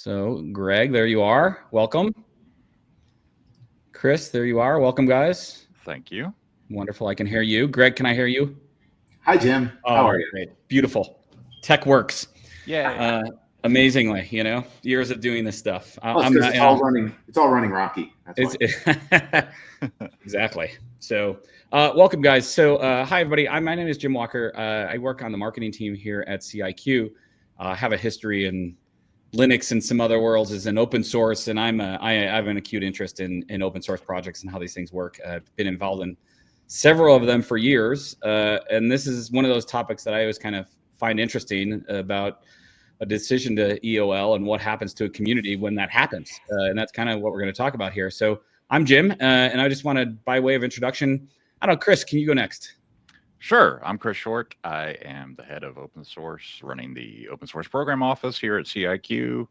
So, Greg, there you are. Welcome. Chris, there you are. Welcome, guys. Thank you. Wonderful. I can hear you. Greg, can I hear you? Hi, Jim. How are you? Great. Beautiful. Tech works. Yeah. Amazingly, years of doing this stuff. It's all running rocky. That's why. Exactly. So, welcome, guys. So, hi, everybody. My name is Jim Walker. I work on the marketing team here at CIQ. Have a history in Linux and some other worlds is in open source, and I have an acute interest in open source projects and how these things work. I've been involved in several of them for years, and this is one of those topics that I always kind of find interesting about a decision to EOL and what happens to a community when that happens, and that's kind of what we're going to talk about here. So I'm Jim, and I just wanted, by way of introduction, I don't know, Chris, can you go next? Sure. I'm Chris Short. I am the head of open source, running the open source program office here at CIQ.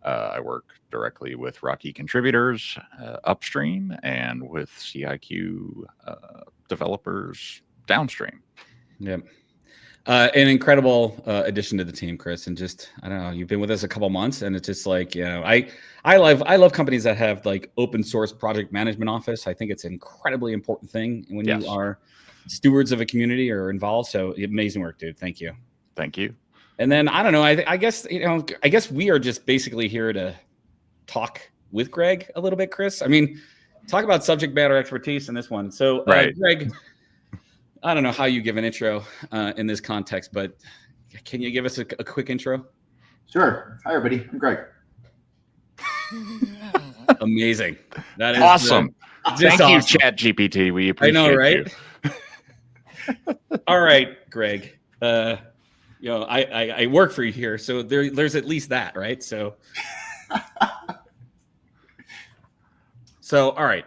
I work directly with Rocky contributors upstream and with CIQ developers downstream. Yep. An incredible addition to the team, Chris. And just, I don't know, you've been with us a couple months, and it's just like, I love companies that have like open source project management office. I think it's an incredibly important thing when you are stewards of a community or involved. So amazing work, dude. Thank you. Thank you. And then I don't know, I guess we are just basically here to talk with Greg a little bit, Chris. I mean, talk about subject matter expertise in this one. So Greg, I don't know how you give an intro in this context, but can you give us a quick intro? Sure. Hi, everybody. I'm Greg. Amazing. That is awesome. Thank you, awesome. ChatGPT. We appreciate I know, right? you. All right, Greg. I work for you here, so there's at least that, right? So all right.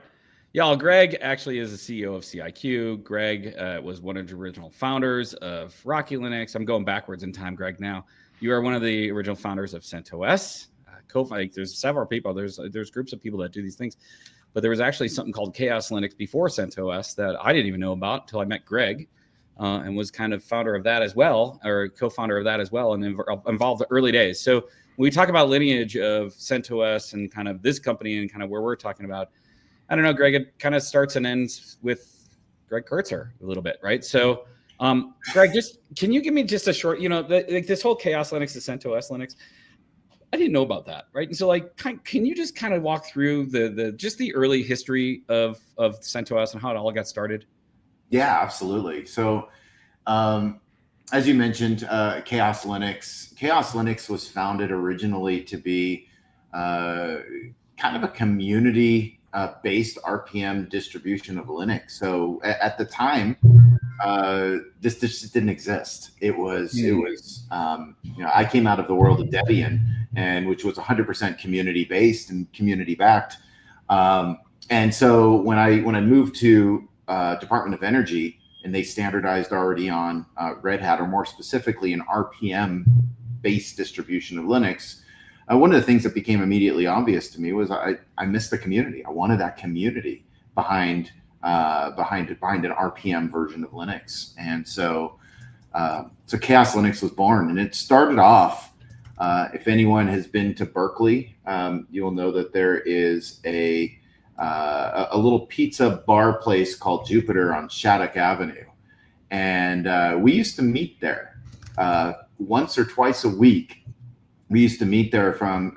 Y'all, Greg actually is the CEO of CIQ. Greg was one of the original founders of Rocky Linux. I'm going backwards in time, Greg, now. You are one of the original founders of CentOS. There's several people. There's groups of people that do these things. But there was actually something called Chaos Linux before CentOS that I didn't even know about until I met Greg and was kind of founder of that as well, or co-founder of that as well, and involved the early days. So when we talk about lineage of CentOS and kind of this company and kind of where we're talking about, I don't know, Greg, it kind of starts and ends with Greg Kurtzer a little bit, right? So, Greg, can you give me just a short, this whole Chaos Linux to CentOS Linux, I didn't know about that, right? And so, can you just kind of walk through the early history of CentOS and how it all got started? Yeah, absolutely. So, as you mentioned, Chaos Linux was founded originally to be kind of a community based RPM distribution of Linux. So at the time, this just didn't exist. It was I came out of the world of Debian, and which was 100% community based and community backed. And so when I moved to Department of Energy, and they standardized already on Red Hat, or more specifically an RPM based distribution of Linux, one of the things that became immediately obvious to me was I missed the community. I wanted that community behind an RPM version of Linux. And so Chaos Linux was born, and it started off, if anyone has been to Berkeley, you'll know that there is a little pizza bar place called Jupiter on Shattuck Avenue. And we used to meet there once or twice a week. We used to meet there from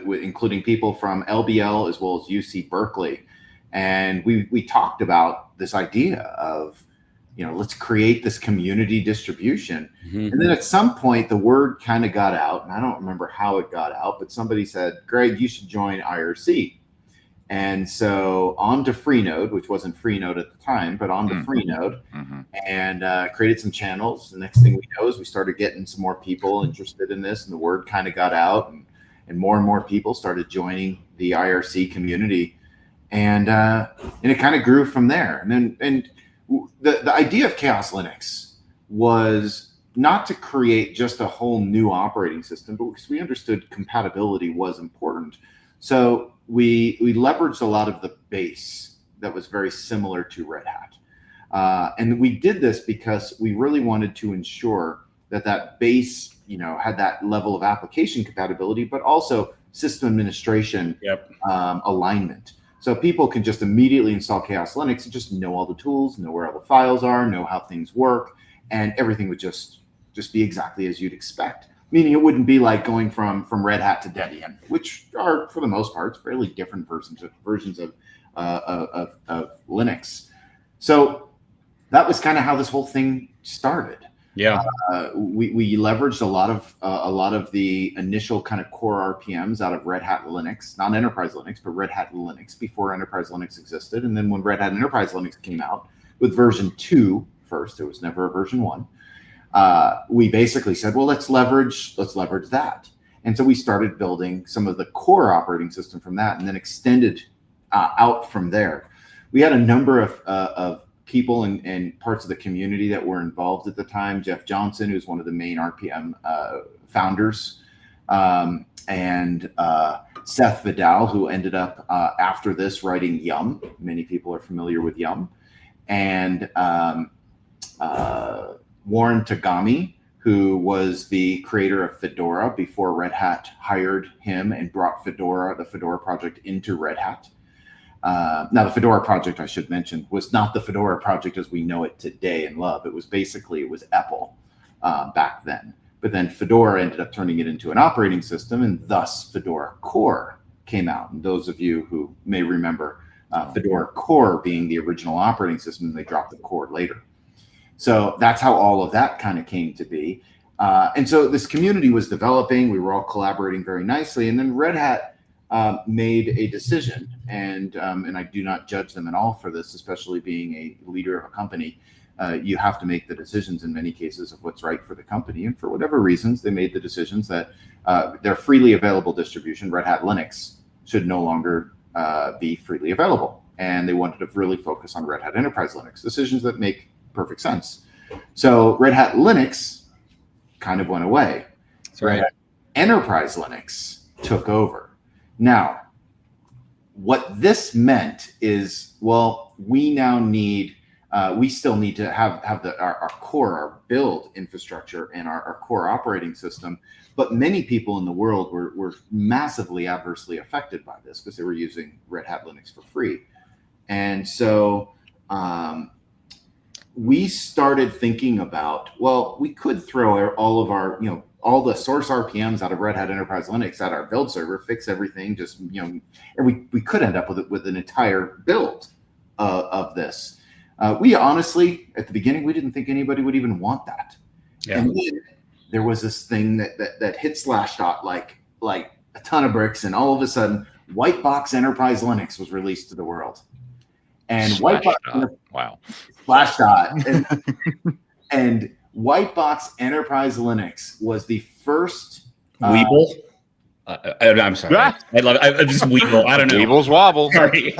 including people from LBL as well as UC Berkeley. And we talked about this idea of, let's create this community distribution. Mm-hmm. And then at some point, the word kind of got out, and I don't remember how it got out, but somebody said, Greg, you should join IRC. And so on to Freenode, which wasn't Freenode at the time, but on to Freenode, and created some channels. The next thing we know is we started getting some more people interested in this, and the word kind of got out, and more people started joining the IRC community, and it kind of grew from there. And the idea of Chaos Linux was not to create just a whole new operating system, but because we understood compatibility was important. So we leveraged a lot of the base that was very similar to Red Hat. And we did this because we really wanted to ensure that base, had that level of application compatibility, but also system administration Yep. alignment. So people can just immediately install Chaos Linux and just know all the tools, know where all the files are, know how things work, and everything would just be exactly as you'd expect. Meaning it wouldn't be like going from Red Hat to Debian, which are for the most part fairly different versions of Linux. So that was kind of how this whole thing started. Yeah. We leveraged a lot of the initial kind of core RPMs out of Red Hat Linux, not Enterprise Linux, but Red Hat Linux before Enterprise Linux existed. And then when Red Hat Enterprise Linux came out with version 2 first, there was never a version 1. We basically said, well, let's leverage that. And so we started building some of the core operating system from that, and then extended out from there. We had a number of people and parts of the community that were involved at the time. Jeff Johnson, who's one of the main RPM founders, and Seth Vidal, who ended up after this writing Yum. Many people are familiar with Yum. And Warren Tagami, who was the creator of Fedora before Red Hat hired him and brought the Fedora project into Red Hat. Now, the Fedora project, I should mention, was not the Fedora project as we know it today and love. It was Apple back then. But then Fedora ended up turning it into an operating system, and thus Fedora Core came out. And those of you who may remember Fedora Core being the original operating system, and they dropped the core later. So that's how all of that kind of came to be. And so this community was developing. We were all collaborating very nicely. And then Red Hat made a decision, and I do not judge them at all for this, especially being a leader of a company. You have to make the decisions in many cases of what's right for the company. And for whatever reasons, they made the decisions that their freely available distribution, Red Hat Linux, should no longer be freely available. And they wanted to really focus on Red Hat Enterprise Linux, decisions that make perfect sense. So Red Hat Linux kind of went away. That's right. Red Hat Enterprise Linux took over. Now, what this meant is, well, we now need, we still need to have our core, our build infrastructure and our core operating system. But many people in the world were massively adversely affected by this because they were using Red Hat Linux for free. And so we started thinking about, well, we could throw all of our, all the source RPMs out of Red Hat Enterprise Linux at our build server, fix everything, just, and we could end up with an entire build of this. We honestly, at the beginning, we didn't think anybody would even want that. Yeah. And then there was this thing that hit Slashdot like a ton of bricks, and all of a sudden, White Box Enterprise Linux was released to the world. And White Box, wow, Slashdot, and White Box Enterprise Linux was the first. Weeble. I'm sorry. I love it. I just Weeble. I don't know. Weebles wobble. Sorry.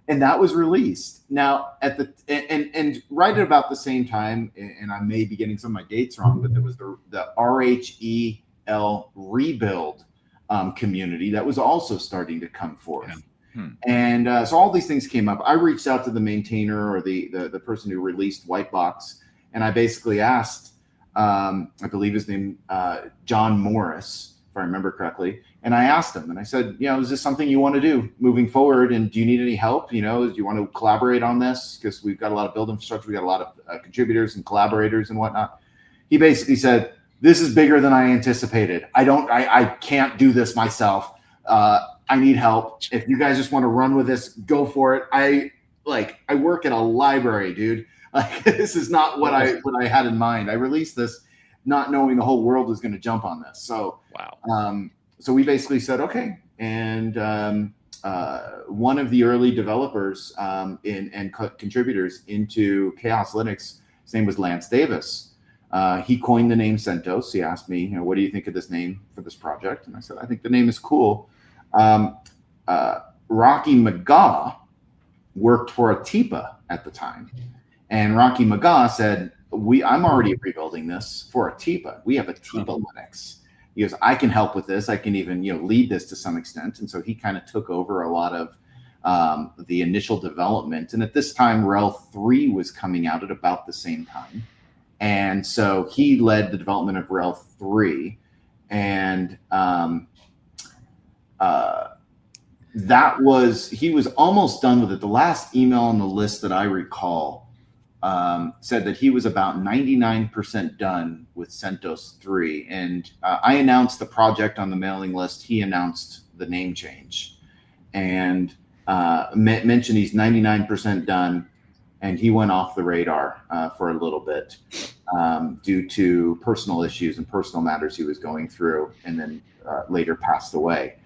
and that was released. Now at the and right at about the same time, and I may be getting some of my dates wrong, but there was the RHEL rebuild community that was also starting to come forth. Yeah. And so all these things came up. I reached out to the maintainer or the person who released White Box, and I basically asked, I believe his name, John Morris, if I remember correctly. And I asked him, and I said, is this something you want to do moving forward? And do you need any help? Do you want to collaborate on this? Because we've got a lot of build infrastructure. We got a lot of contributors and collaborators and whatnot. He basically said, this is bigger than I anticipated. I can't do this myself. I need help. If you guys just want to run with this, go for it. I work at a library, dude. Like, this is not what I had in mind. I released this not knowing the whole world was going to jump on this. So, wow. So we basically said, okay. And one of the early developers and contributors into Chaos Linux, his name was Lance Davis. He coined the name CentOS. He asked me, what do you think of this name for this project? And I said, I think the name is cool. Rocky McGaugh worked for Atipa at the time. And Rocky McGaugh said, I'm already rebuilding this for Atipa. We have Atipa Linux. He goes, I can help with this. I can even, lead this to some extent. And so he kind of took over a lot of the initial development. And at this time, RHEL 3 was coming out at about the same time. And so he led the development of RHEL 3. and he was almost done with it. The last email on the list that I recall said that he was about 99% done with CentOS 3. And I announced the project on the mailing list. He announced the name change and mentioned he's 99% done. And he went off the radar for a little bit due to personal issues and personal matters he was going through, and then later passed away.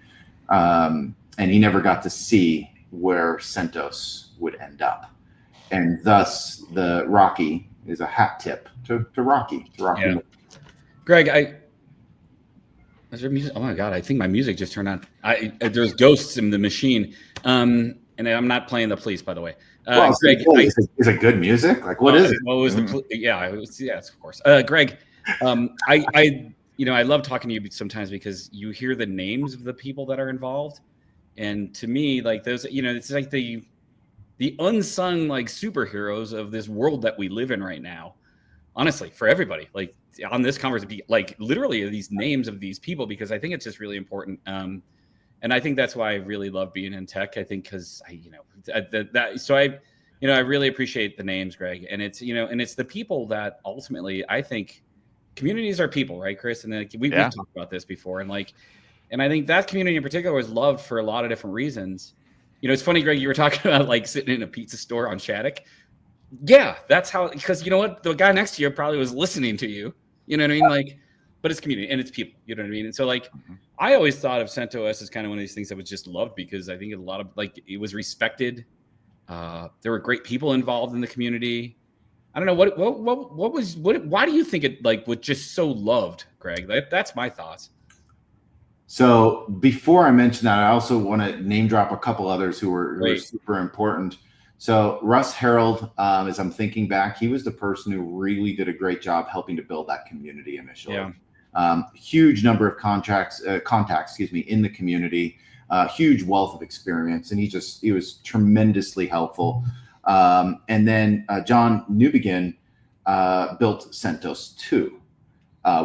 And he never got to see where CentOS would end up. And thus, the Rocky is a hat tip to Rocky. Yeah. Greg, is there music? Oh my God, I think my music just turned on. There's ghosts in the machine. And I'm not playing the police, by the way. Greg, is it good music? Like, what is it? What was the? Yes, of course. Greg, I love talking to you sometimes because you hear the names of the people that are involved, and to me, like those, it's like the unsung like superheroes of this world that we live in right now. Honestly, for everybody, like on this conversation, like literally these names of these people, because I think it's just really important. And I think that's why I really love being in tech. I think because I really appreciate the names, Greg. And it's, and it's the people that ultimately, I think communities are people, right, Chris? And we've talked about this before. And I think that community in particular was loved for a lot of different reasons. It's funny, Greg, you were talking about like sitting in a pizza store on Shattuck. Yeah, that's how, because you know what? The guy next to you probably was listening to you. You know what I mean? Like, but it's community and it's people, you know what I mean? And so like, I always thought of CentOS as kind of one of these things that was just loved because I think a lot of like, it was respected. There were great people involved in the community. I don't know why do you think it like was just so loved, Greg? That's my thoughts. So before I mention that, I also want to name drop a couple others who were super important. So Russ Harold, as I'm thinking back, he was the person who really did a great job helping to build that community initially. Yeah. Huge number of contacts, in the community, huge wealth of experience, and he was tremendously helpful. And then John Newbegin built CentOS 2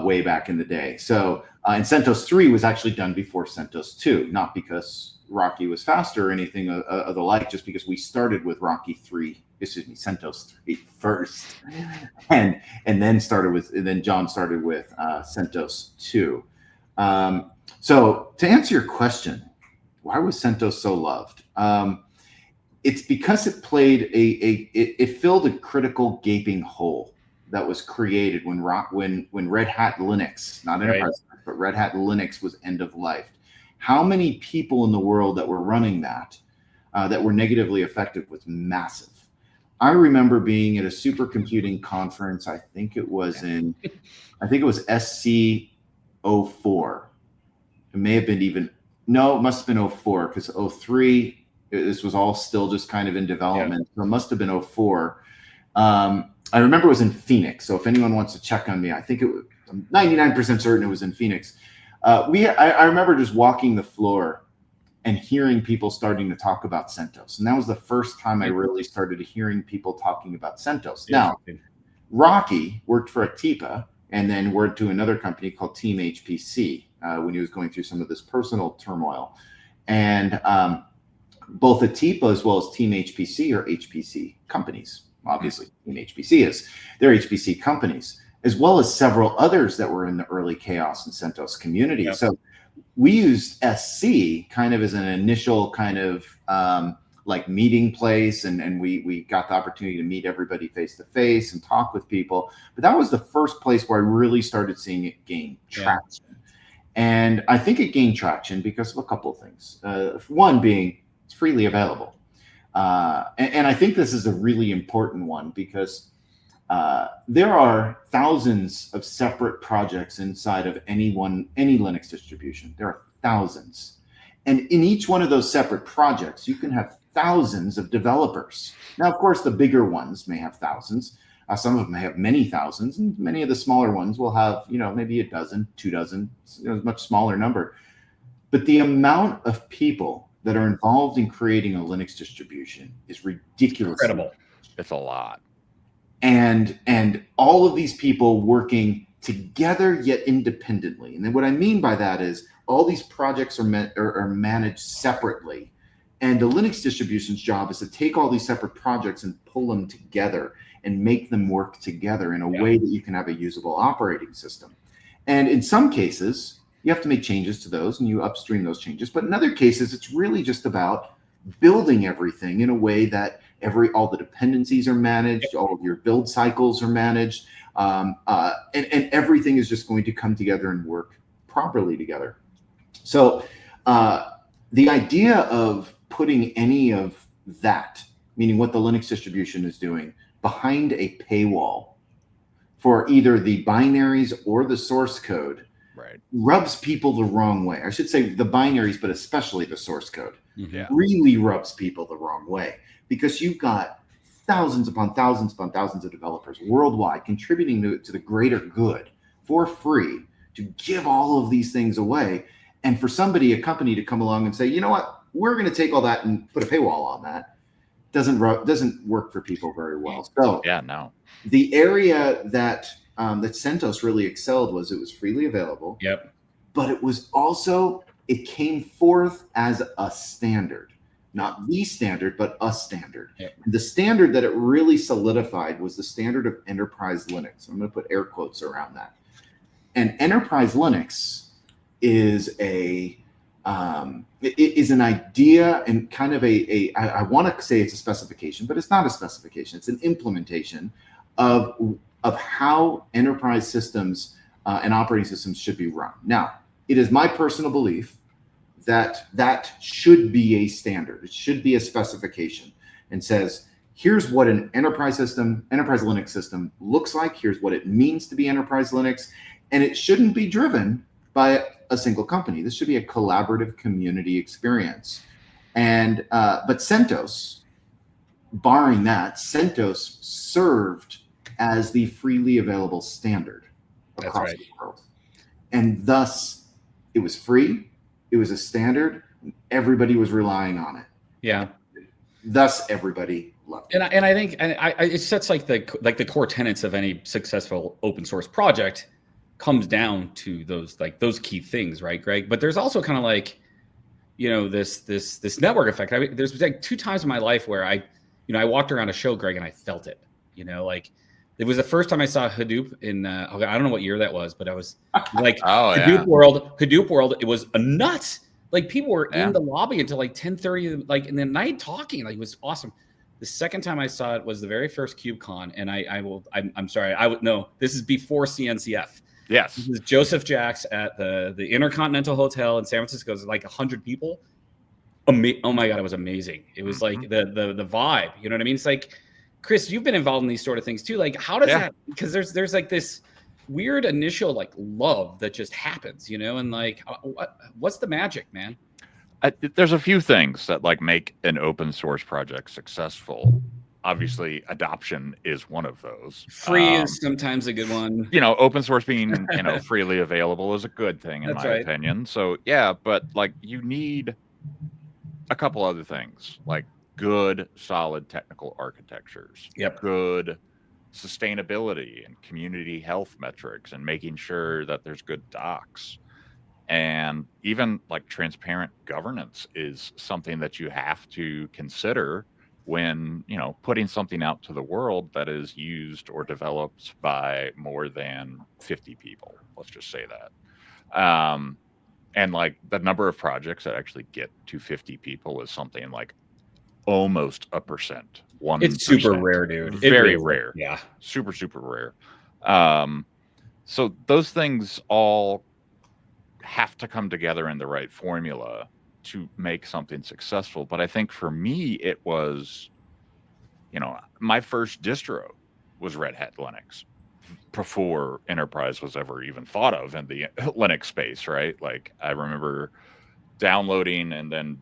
way back in the day. So and CentOS 3 was actually done before CentOS 2, not because Rocky was faster or anything of the like, just because we started with CentOS 3 first, and then John started with CentOS 2. So to answer your question, why was CentOS so loved? It's because it played it filled a critical gaping hole that was created when Red Hat Linux, not Enterprise, but Red Hat Linux was end of life. How many people in the world that were running that were negatively affected was massive. I remember being at a supercomputing conference. I think it was SC 04. It may have been it must have been 04 because 03, this was all still just kind of in development. Yeah. So it must have been 04. I remember it was in Phoenix. So if anyone wants to check on me, I think I'm 99% certain it was in Phoenix. I remember just walking the floor and hearing people starting to talk about CentOS. And that was the first time I really started hearing people talking about CentOS. Now, Rocky worked for Atipa and then worked to another company called Team HPC when he was going through some of this personal turmoil. And both Atipa as well as Team HPC are HPC companies. Obviously, Team HPC is. They're HPC companies, as well as several others that were in the early CHAOSS and CentOS community. Yep. So we used SC kind of as an initial kind of like meeting place, and we got the opportunity to meet everybody face to face and talk with people. But that was the first place where I really started seeing it gain traction. Yeah. And I think it gained traction because of a couple of things. One being it's freely available. And I think this is a really important one because there are thousands of separate projects inside of any Linux distribution. There are thousands. And in each one of those separate projects, you can have thousands of developers. Now, of course, the bigger ones may have thousands. Some of them may have many thousands, and many of the smaller ones will have, maybe a dozen, 2 dozen, a much smaller number. But the amount of people that are involved in creating a Linux distribution is ridiculous. Incredible. It's a lot. And all of these people working together yet independently. And then what I mean by that is all these projects are managed separately. And the Linux distribution's job is to take all these separate projects and pull them together and make them work together in a way that you can have a usable operating system. And in some cases, you have to make changes to those and you upstream those changes. But in other cases, it's really just about building everything in a way that all the dependencies are managed, all of your build cycles are managed, and everything is just going to come together and work properly together. So the idea of putting any of that, meaning what the Linux distribution is doing, behind a paywall for either the binaries or the source code, rubs people the wrong way. I should say the binaries, but especially the source code, really rubs people the wrong way, because you've got thousands upon thousands upon thousands of developers worldwide contributing to the greater good for free to give all of these things away. And for a company to come along and say, you know what, we're going to take all that and put a paywall on that, doesn't work for people very well. So the area that CentOS really excelled was it was freely available. But it was also, it came forth as a standard, not the standard, but a standard. The standard that it really solidified was the standard of enterprise Linux. I'm going to put air quotes around that. And enterprise Linux is an idea and kind of I want to say it's a specification, but it's not a specification. It's an implementation of how enterprise systems and operating systems should be run. Now, it is my personal belief that should be a standard. It should be a specification and says, here's what an enterprise Linux system looks like. Here's what it means to be enterprise Linux. And it shouldn't be driven by a single company. This should be a collaborative community experience. And but CentOS, barring that, CentOS served as the freely available standard across the world. And thus, it was free, it was a standard, and everybody was relying on it. Yeah. Thus, everybody loved it. And I think it sets like the core tenets of any successful open source project comes down to those key things, right, Greg? But there's also kind of like, this network effect. I mean, there's like 2 times in my life where I walked around a show, Greg, and I felt it. Like it was the first time I saw Hadoop in I don't know what year that was, but I was like Hadoop World. It was a nuts. Like people were in the lobby until like 10:30, like in the night talking. Like it was awesome. The second time I saw it was the very first KubeCon, and I'm sorry, this is before CNCF. Yes. This is Joseph Jacks at the Intercontinental Hotel in San Francisco. It was like 100 people. Oh my God, it was amazing. It was like the vibe, you know what I mean? It's like, Chris, you've been involved in these sort of things too. Like, how does that, because there's like this weird initial like love that just happens, and like, what's the magic, man? There's a few things that like make an open source project successful. Obviously, adoption is one of those. Free is sometimes a good one. Open source being, freely available is a good thing in my opinion. So but like you need a couple other things, like good, solid technical architectures, good sustainability and community health metrics, and making sure that there's good docs. And even like transparent governance is something that you have to consider when, putting something out to the world that is used or developed by more than 50 people. Let's just say that. And like the number of projects that actually get to 50 people is something like almost 1%. It's super rare, dude. Very rare. Yeah. Super, super rare. So those things all have to come together in the right formula to make something successful. But I think for me, it was, my first distro was Red Hat Linux before enterprise was ever even thought of in the Linux space, right? Like I remember downloading, and then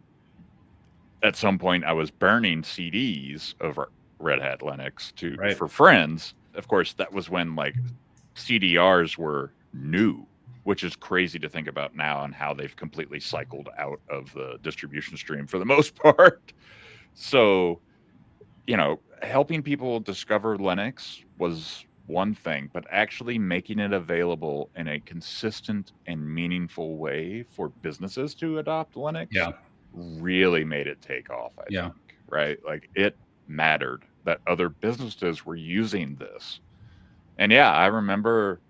at some point I was burning CDs of Red Hat Linux for friends. Of course, that was when like CDRs were new, which is crazy to think about now, and how they've completely cycled out of the distribution stream for the most part. So, helping people discover Linux was one thing, but actually making it available in a consistent and meaningful way for businesses to adopt Linux Yeah. really made it take off, I Yeah. think, right? Like it mattered that other businesses were using this. And yeah, I remember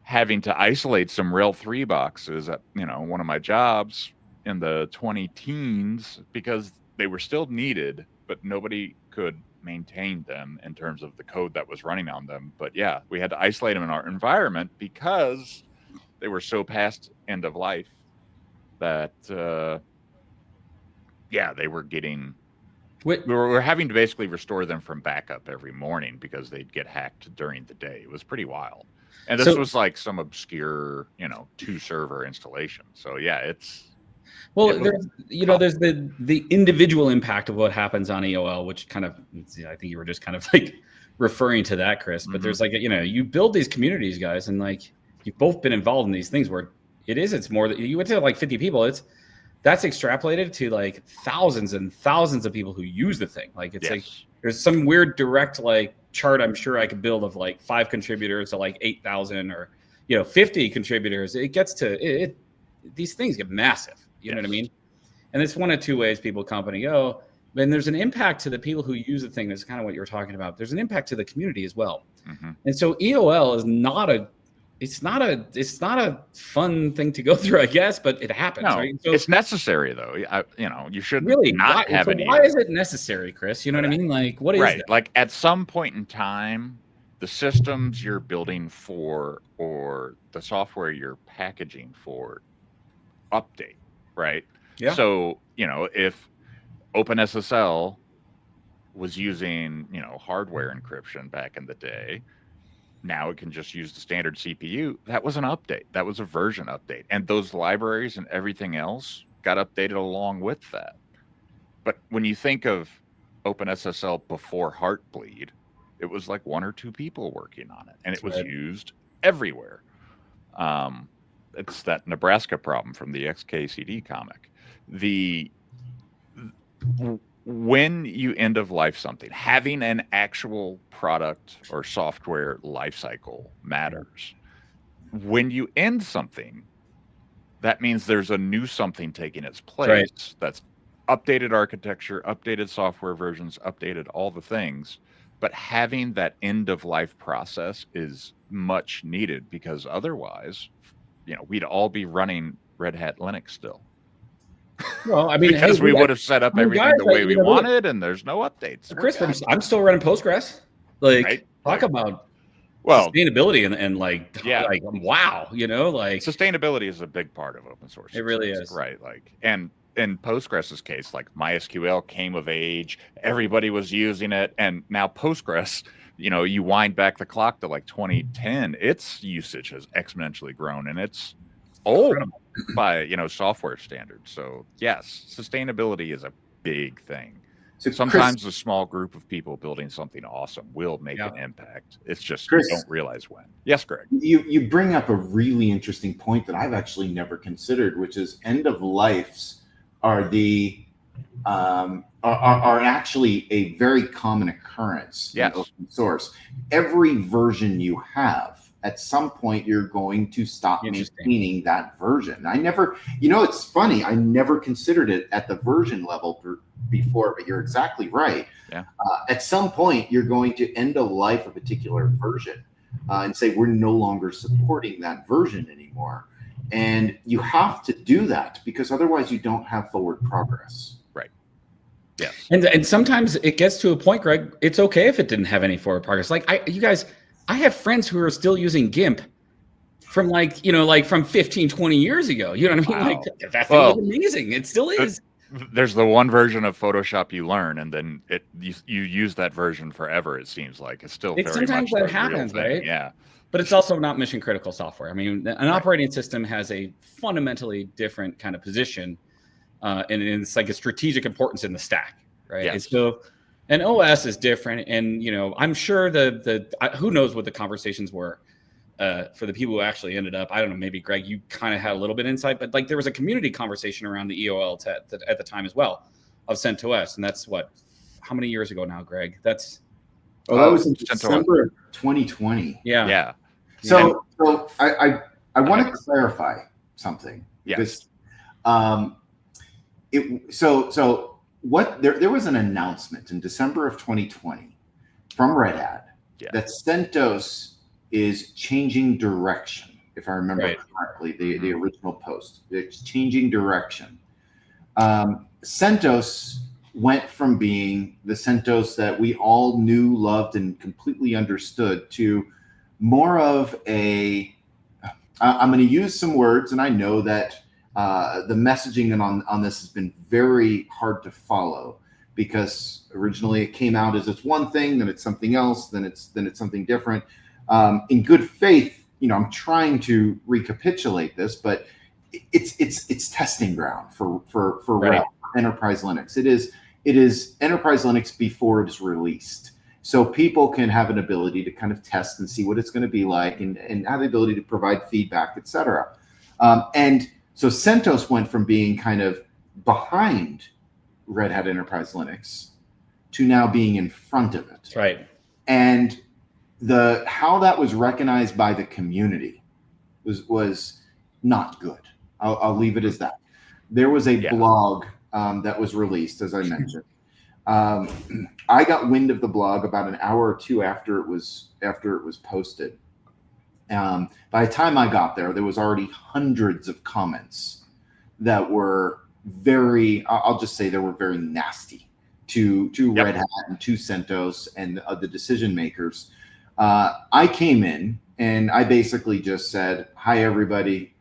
having to isolate some Rail 3 boxes at, one of my jobs in the 20 teens because they were still needed, but nobody could maintain them in terms of the code that was running on them. But yeah, we had to isolate them in our environment because they were so past end of life that, yeah, they were getting. We were having to basically restore them from backup every morning because they'd get hacked during the day. It was pretty wild. And this was like some obscure, 2-server installation. So yeah, it's there's there's the individual impact of what happens on EOL, which kind of, I think you were just kind of like referring to that, Chris. But there's like, you build these communities, guys, and like you've both been involved in these things where it's more that you went to like 50 people. That's extrapolated to like thousands and thousands of people who use the thing. Like it's like there's some weird direct like chart I'm sure I could build of like 5 contributors to like 8,000 or 50 contributors. It gets to these things get massive. You know what I mean? And it's one of two ways people company go. And there's an impact to the people who use the thing. That's kind of what you were talking about. There's an impact to the community as well. And so EOL is not a fun thing to go through, I guess, but it happens, right? So it's necessary though. You should really not have any. Why is it necessary, Chris? You know what I mean? Like, what is that? Like at some point in time, the systems you're building for or the software you're packaging for update, right? Yeah. So, if OpenSSL was using, hardware encryption back in the day, now it can just use the standard CPU. That was an update. That was a version update. And those libraries and everything else got updated along with that. But when you think of OpenSSL before Heartbleed, it was like 1 or 2 people working on it, and it was used everywhere. It's that Nebraska problem from the XKCD comic. When you end of life something, having an actual product or software lifecycle matters. When you end something, that means there's a new something taking its place. That's updated architecture, updated software versions, updated all the things. But having that end of life process is much needed because otherwise, we'd all be running Red Hat Linux still. Well, I mean, because we would have set up everything the way we wanted, and there's no updates. Chris, I'm still running Postgres. Like, talk about sustainability and like, wow, like sustainability is a big part of open source. It really is, right? Like, and in Postgres's case, like MySQL came of age, everybody was using it, and now Postgres, you wind back the clock to like 2010, its usage has exponentially grown, and it's old by software standards. So yes, sustainability is a big thing. So sometimes a small group of people building something awesome will make an impact. It's just you don't realize when. Yes, Greg. You bring up a really interesting point that I've actually never considered, which is end of lives are actually a very common occurrence in open source. Every version you have, at some point you're going to stop maintaining that version. I never, it's funny, I never considered it at the version level before, but you're exactly right. Yeah. At some point you're going to end of life a particular version and say we're no longer supporting that version anymore. And you have to do that because otherwise you don't have forward progress. Right. Yes. And sometimes it gets to a point, Greg, it's okay if it didn't have any forward progress. Like I have friends who are still using GIMP from from 15, 20 years ago. You know what I mean? Wow. Like that thing was amazing. It still is. There's the one version of Photoshop you learn, and then you use that version forever. It seems like it's still very sometimes much that happens, right? Yeah. But it's also not mission critical software. I mean, an operating system has a fundamentally different kind of position, and it's like a strategic importance in the stack, right? Yes. And so an OS is different, and I'm sure who knows what the conversations were for the people who actually ended up. I don't know. Maybe Greg, you kind of had a little bit of insight, but like there was a community conversation around the EOL at the time as well of CentOS, and that's how many years ago now, Greg? That's Oh, that was in CentOS. December of 2020. Yeah. So I want to clarify something because there was an announcement in December of 2020 from Red Hat that CentOS is changing direction. If I remember correctly, the original post, it's changing direction. CentOS went from being the CentOS that we all knew, loved, and completely understood to more of a, I'm going to use some words, and I know that the messaging on this has been very hard to follow, because originally it came out as it's one thing, then it's something else, then it's something different. In good faith, I'm trying to recapitulate this, but it's testing ground for enterprise Linux. It is enterprise Linux before it is released, so people can have an ability to kind of test and see what it's going to be like, and have the ability to provide feedback, etc. And so CentOS went from being kind of behind Red Hat Enterprise Linux to now being in front of it. That's right. And how that was recognized by the community was not good. I'll leave it as that. There was a blog that was released, as I mentioned. I got wind of the blog about an hour or two after it was posted. By the time I got there was already hundreds of comments that were I'll just say they were very nasty to Red Hat and to CentOS and the decision makers. I came in and I basically just said, "Hi, everybody.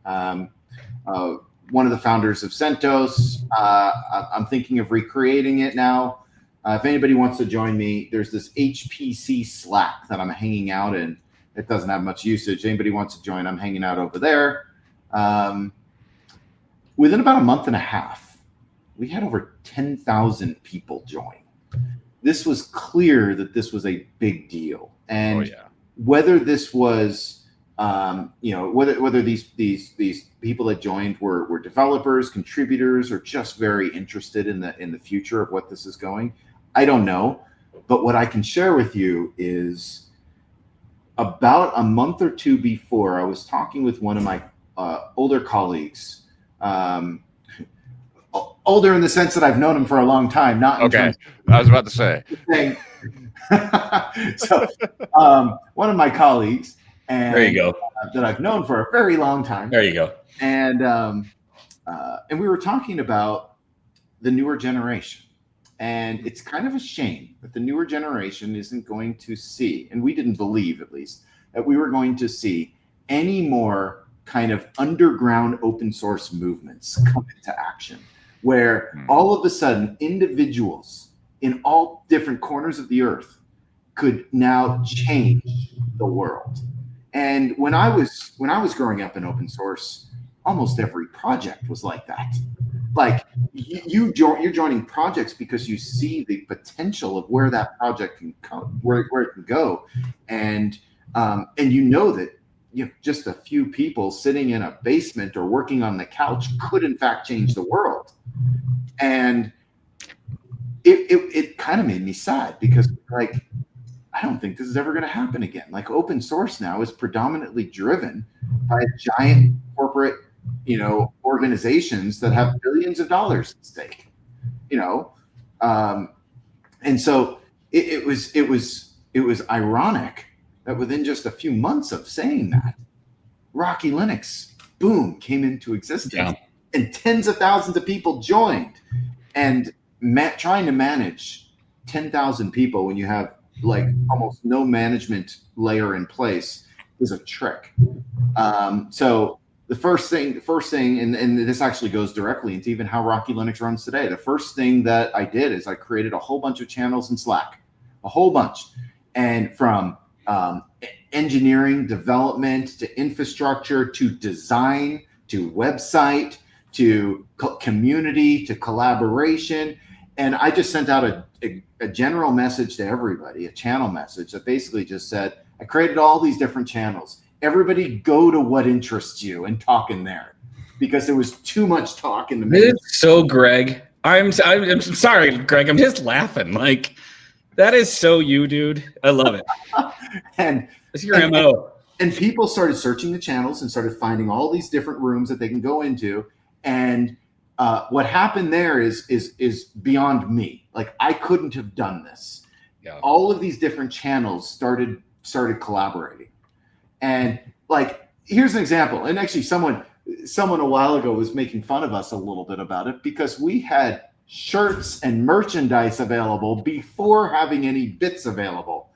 One of the founders of CentOS. I'm thinking of recreating it now. If anybody wants to join me, there's this HPC Slack that I'm hanging out in. It doesn't have much usage. Anybody wants to join, I'm hanging out over there." Within about a month and a half, we had over 10,000 people join. This was clear that this was a big deal. And whether this was, whether these people that joined were developers, contributors, or just very interested in the future of what this is going, I don't know. But what I can share with you is about a month or two before, I was talking with one of my older colleagues, older in the sense that I've known him for a long time, not in terms of, I was about to say. So one of my colleagues, and there you go, that I've known for a very long time. There you go. And we were talking about the newer generation. And it's kind of a shame that the newer generation isn't going to see, and we didn't believe at least, that we were going to see any more kind of underground open source movements come into action, where all of a sudden individuals in all different corners of the earth could now change the world. And when I was growing up in open source, almost every project was like that. Like you're joining projects because you see the potential of where that project can come, where it can go, and you know that just a few people sitting in a basement or working on the couch could in fact change the world. And it kind of made me sad, because like, I don't think this is ever going to happen again. Like, open source now is predominantly driven by giant corporate, organizations that have billions of dollars at stake, and so it was ironic that within just a few months of saying that, Rocky Linux, boom, came into existence, and tens of thousands of people joined. And trying to manage 10,000 people when you have like almost no management layer in place is a trick. So the first thing, and this actually goes directly into even how Rocky Linux runs today. The first thing that I did is I created a whole bunch of channels in Slack, a whole bunch. And from engineering, development, to infrastructure, to design, to website, to community, to collaboration. And I just sent out a general message to everybody, a channel message that basically just said, I created all these different channels. Everybody go to what interests you and talk in there, because there was too much talk in the middle. So Greg, I'm sorry, Greg, I'm just laughing. Like, That is so you, dude. I love it. And It's your MO. And people started searching the channels and started finding all these different rooms that they can go into. And what happened there is beyond me. Like, I couldn't have done this. Yeah. All of these different channels started collaborating. And like, here's an example. And actually, someone a while ago was making fun of us a little bit about it, because we had shirts and merchandise available before having any bits available.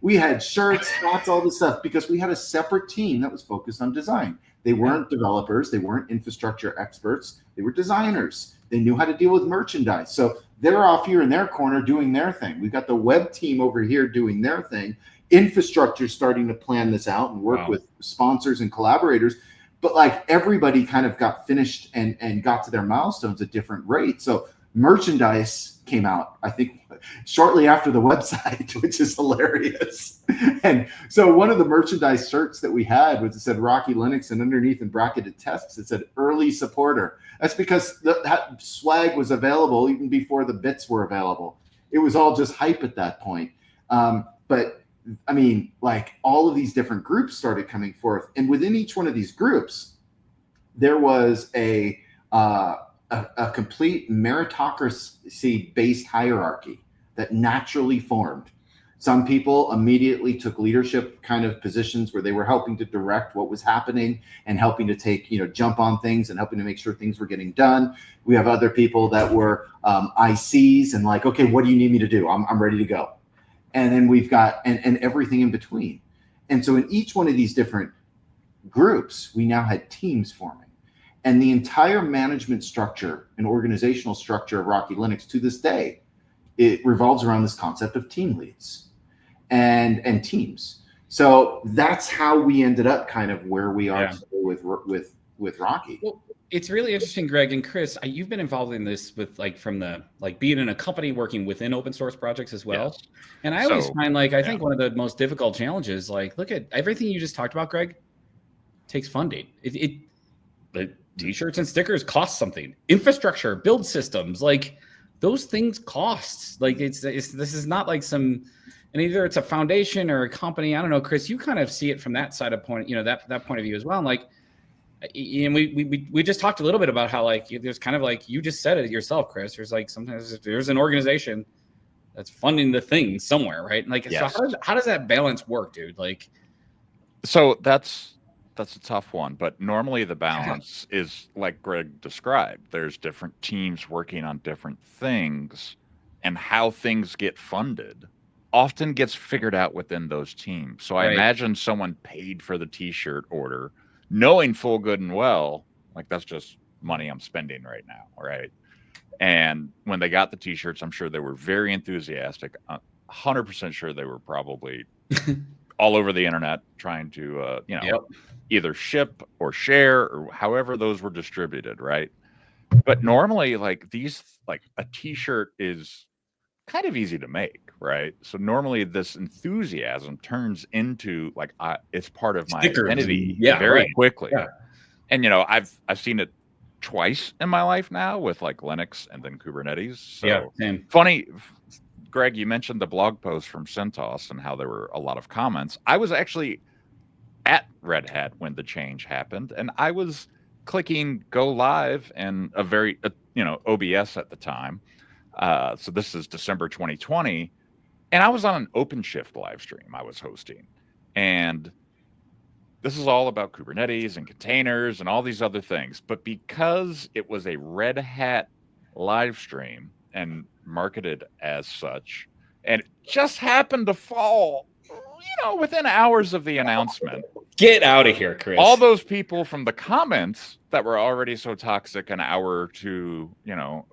We had shirts, hats, all this stuff, because we had a separate team that was focused on design. They weren't developers. They weren't infrastructure experts. They were designers. They knew how to deal with merchandise. So they're off here in their corner doing their thing. We've got the web team over here doing their thing. Infrastructure starting to plan this out and work with sponsors and collaborators. But like, everybody kind of got finished and got to their milestones at different rates. So merchandise came out, I think, shortly after the website, which is hilarious. And so one of the merchandise shirts that we had was, it said Rocky Linux, and underneath in bracketed text it said early supporter. That's because that swag was available even before the bits were available. It was all just hype at that point. But I mean, like, all of these different groups started coming forth, and within each one of these groups there was a complete meritocracy-based hierarchy that naturally formed. Some people immediately took leadership kind of positions where they were helping to direct what was happening and helping to take, jump on things and helping to make sure things were getting done. We have other people that were ICs and like, okay, what do you need me to do? I'm ready to go. And then we've got, and everything in between. And so in each one of these different groups, we now had teams forming. And the entire management structure and organizational structure of Rocky Linux to this day, it revolves around this concept of team leads and teams. So that's how we ended up kind of where we are today with Rocky. Well, it's really interesting, Greg and Chris. You've been involved in this with from the being in a company working within open source projects as well. Yes. And I always find I think one of the most difficult challenges, look at everything you just talked about, Greg, takes funding. The t-shirts and stickers cost something. Infrastructure, build systems, those things cost. This is not like some, and either it's a foundation or a company. I don't know, Chris, you kind of see it from that side of point, that point of view as well. And we just talked a little bit about how there's kind of you just said it yourself, Chris. There's sometimes there's an organization that's funding the thing somewhere, right? Yes. So how does that balance work, dude? So that's a tough one, but normally the balance is like Greg described. There's different teams working on different things, and how things get funded often gets figured out within those teams. So I imagine someone paid for the t-shirt order, knowing full good and well, that's just money I'm spending right now, right? And when they got the t-shirts, I'm sure they were very enthusiastic. 100% sure they were probably all over the internet trying to, either ship or share or however those were distributed, right? But normally, a t-shirt is kind of easy to make, right? So normally this enthusiasm turns into it's part of my identity very quickly. Yeah. And I've seen it twice in my life now with Linux and then Kubernetes. So funny, Greg, you mentioned the blog post from CentOS and how there were a lot of comments. I was actually at Red Hat when the change happened, and I was clicking go live and a very OBS at the time. So this is December 2020, and I was on an OpenShift live stream I was hosting, and this is all about Kubernetes and containers and all these other things. But because it was a Red Hat live stream and marketed as such, and it just happened to fall within hours of the announcement. Get out of here, Chris. All those people from the comments that were already so toxic an hour or two,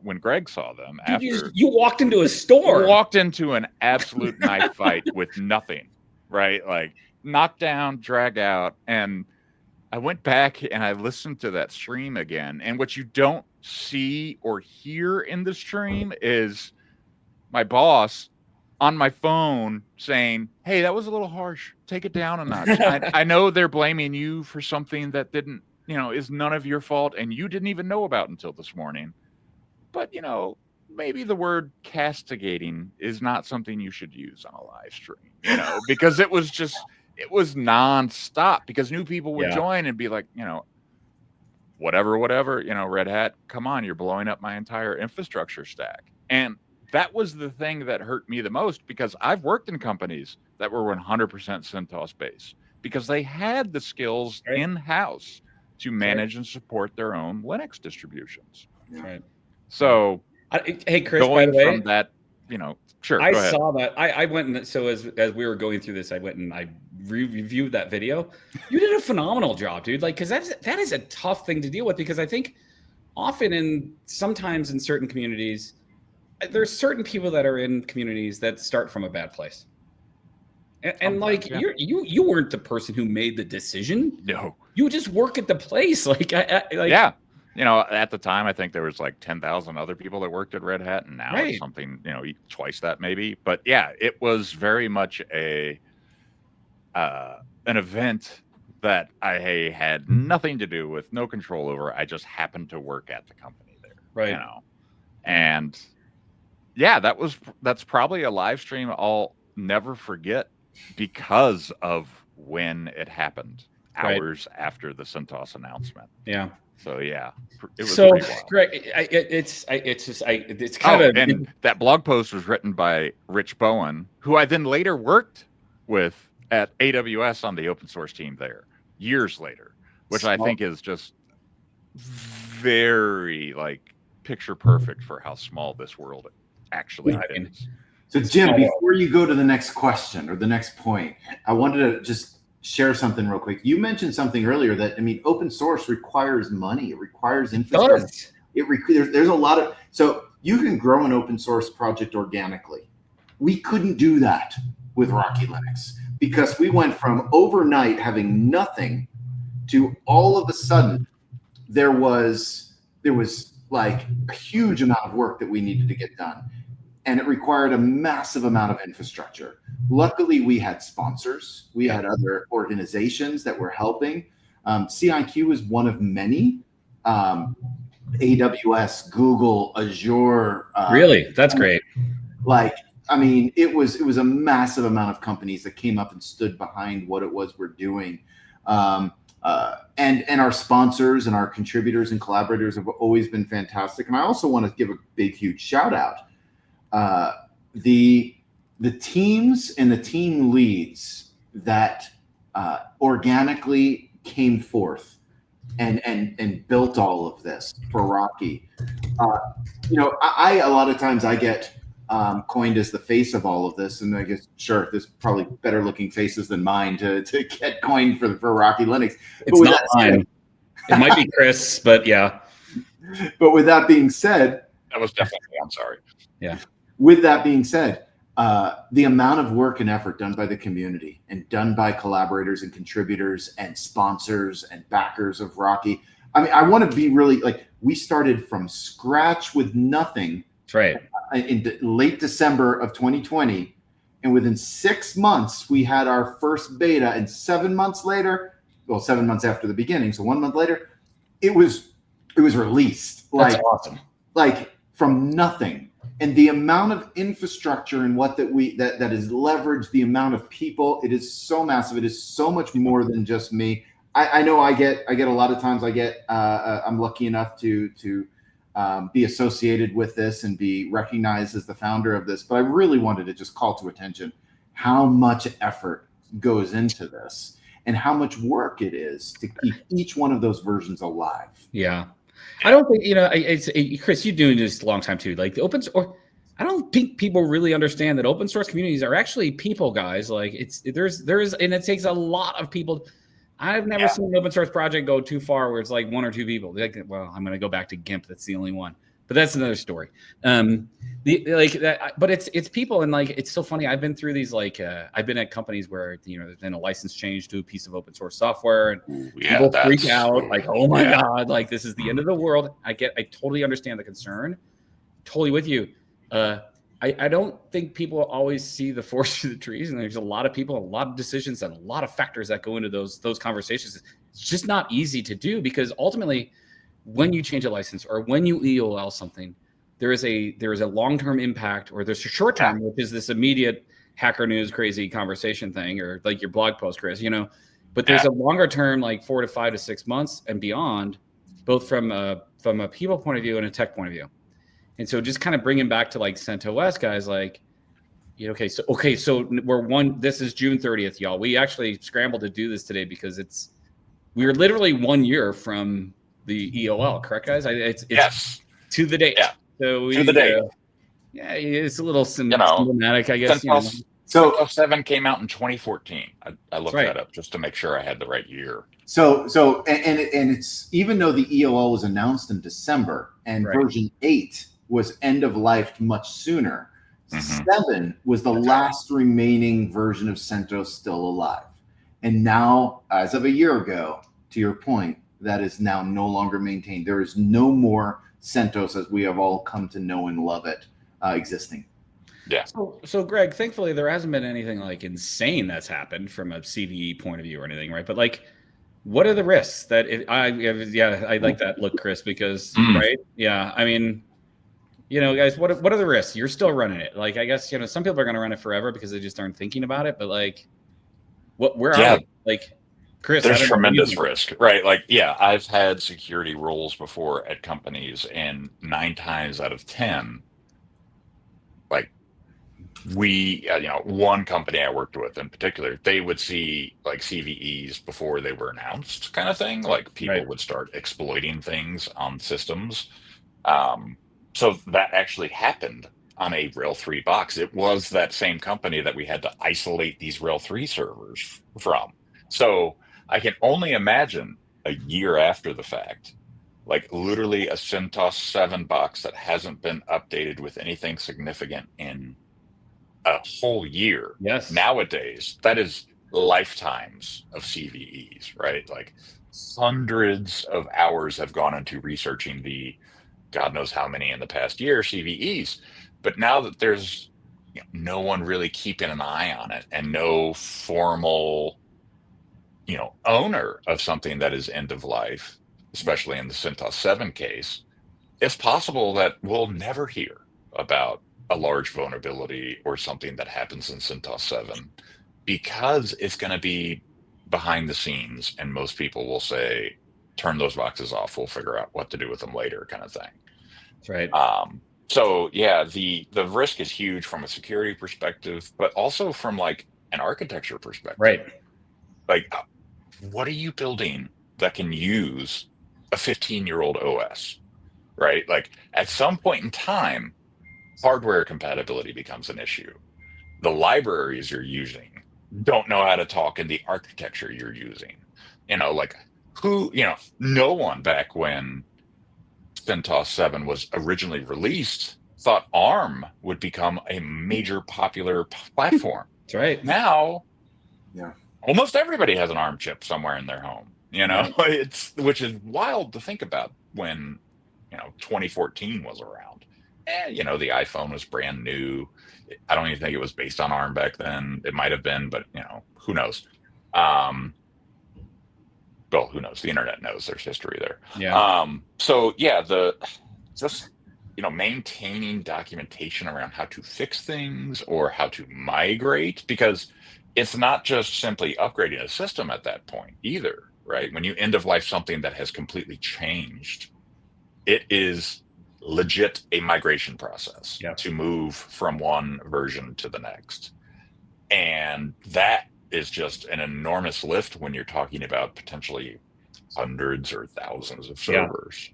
when Greg saw them. You walked into a store. Walked into an absolute knife fight with nothing, right? Knock down, drag out. And I went back and I listened to that stream again. And what you don't see or hear in the stream is my boss on my phone saying, "Hey, that was a little harsh. Take it down a notch. I know they're blaming you for something that didn't, is none of your fault and you didn't even know about until this morning. But, maybe the word castigating is not something you should use on a live stream, you know, because it was nonstop, because new people would join and be like, you know, whatever, you know, Red Hat, come on, you're blowing up my entire infrastructure stack. And that was the thing that hurt me the most, because I've worked in companies that were 100% CentOS based because they had the skills in-house to manage and support their own Linux distributions. Right. So, hey, Chris, by the way, from that, you know, sure. I saw that. I went and so as we were going through this, I went and I reviewed that video. You did a phenomenal job, dude. Like, because that is a tough thing to deal with, because I think often sometimes in certain communities, there's certain people that are in communities that start from a bad place. And like you weren't the person who made the decision. No, you just work at the place. Like, yeah. You know, at the time, I think there was like 10,000 other people that worked at Red Hat, and now it's something, you know, twice that maybe. But yeah, it was very much an event that I had nothing to do with, no control over. I just happened to work at the company there, right? You know, and yeah, that's probably a live stream I'll never forget because of when it happened, hours after the CentOS announcement. Yeah. So yeah, it was so pretty wild. Greg, it's kind of and that blog post was written by Rich Bowen, who I then later worked with at AWS on the open source team there years later, which I think is just very like picture perfect for how small this world actually is. So Jim, before you go to the next question or the next point, I wanted to just share something real quick. You mentioned something earlier that, I mean, open source requires money. It requires infrastructure. There's a lot of, so you can grow an open source project organically. We couldn't do that with Rocky Linux because we went from overnight having nothing to all of a sudden there was like a huge amount of work that we needed to get done. And it required a massive amount of infrastructure. Luckily, we had sponsors. We had other organizations that were helping. CIQ is one of many. AWS, Google, Azure. Really? That's great. Like, I mean, it was a massive amount of companies that came up and stood behind what it was we're doing. And our sponsors and our contributors and collaborators have always been fantastic. And I also want to give a big, huge shout out. The teams and the team leads that organically came forth and built all of this for Rocky. You know, I a lot of times I get coined as the face of all of this, and I guess sure, there's probably better looking faces than mine to get coined for Rocky Linux. It's not mine. It might be Chris, but yeah. But with that being said, that was definitely. I'm sorry. Yeah. With that being said, the amount of work and effort done by the community and done by collaborators and contributors and sponsors and backers of Rocky. I mean, I want to be really like, we started from scratch with nothing. That's right. In late December of 2020. And within 6 months, we had our first beta. And 7 months later, well, 7 months after the beginning, so 1 month later, it was released. That's awesome. Like from nothing. And the amount of infrastructure and what that is leveraged, the amount of people, it is so massive. It is so much more than just me. I know I get a lot of times I'm lucky enough to be associated with this and be recognized as the founder of this. But I really wanted to just call to attention how much effort goes into this and how much work it is to keep each one of those versions alive. Yeah. I don't think, you know, Chris, you're doing this a long time too. Like the open source, I don't think people really understand that open source communities are actually people, guys. Like there's, and it takes a lot of people. I've never seen an open source project go too far where it's like 1 or 2 people. Like, well, I'm going to go back to GIMP. That's the only one, but that's another story. But it's people. And like, it's so funny. I've been through these, like, I've been at companies where, you know, there's been a license change to a piece of open source software and people freak out like, oh my God, like this is the end of the world. I totally understand the concern. Totally with you. I don't think people always see the forest through the trees, and there's a lot of people, a lot of decisions, and a lot of factors that go into those conversations. It's just not easy to do because ultimately, when you change a license or when you EOL something, there is a long-term impact, or there's a short-term, which is this immediate hacker news crazy conversation thing, or like your blog post, Chris, but there's a longer term, like 4 to 5 to 6 months and beyond, both from a people point of view and a tech point of view. And so just kind of bringing back to like CentOS guys, like, so this is June 30th, y'all. We actually scrambled to do this today because we were literally 1 year from the EOL, correct, guys? It's yes, to the date. Yeah. So to the date. Yeah, it's a little symptomatic, I guess. CentOS 7 came out in 2014. I looked that up just to make sure I had the right year. So it's, even though the EOL was announced in December and version 8 was end of life much sooner, 7 was the last remaining version of CentOS still alive. And now, as of a year ago, to your point, that is now no longer maintained. There is no more CentOS as we have all come to know and love it existing. Yeah. So Greg, thankfully there hasn't been anything like insane that's happened from a CVE point of view or anything, right? But like, what are the risks that I like that look, Chris, because right? Yeah. I mean, guys, what are the risks? You're still running it. Like, I guess, some people are going to run it forever because they just aren't thinking about it. But like, where are we? Like, Chris, there's tremendous risk, right? Like, I've had security roles before at companies, and 9 times out of 10, like, one company I worked with in particular, they would see like CVEs before they were announced, kind of thing. Like, people would start exploiting things on systems. So that actually happened on a Rail 3 box. It was that same company that we had to isolate these Rail 3 servers from. So I can only imagine a year after the fact, like literally a CentOS 7 box that hasn't been updated with anything significant in a whole year. Yes. Nowadays, that is lifetimes of CVEs, right? Like, hundreds of hours have gone into researching the God knows how many in the past year CVEs. But now that there's no one really keeping an eye on it, and no formal owner of something that is end of life, especially in the CentOS 7 case, it's possible that we'll never hear about a large vulnerability or something that happens in CentOS 7, because it's going to be behind the scenes, and most people will say, turn those boxes off, we'll figure out what to do with them later, kind of thing. That's right. So yeah, the risk is huge from a security perspective, but also from like an architecture perspective. Right. Like, what are you building that can use a 15-year-old OS, right? Like, at some point in time, hardware compatibility becomes an issue. The libraries you're using don't know how to talk in the architecture you're using. Like, no one back when CentOS 7 was originally released thought ARM would become a major popular platform. That's right. Now, almost everybody has an ARM chip somewhere in their home. Which is wild to think about when 2014 was around. The iPhone was brand new. I don't even think it was based on ARM back then. It might have been, but who knows? Well, who knows? The internet knows. There's history there. Yeah. Maintaining documentation around how to fix things or how to migrate, because it's not just simply upgrading a system at that point either, right? When you end of life something that has completely changed, it is legit a migration process to move from one version to the next. And that is just an enormous lift when you're talking about potentially hundreds or thousands of servers.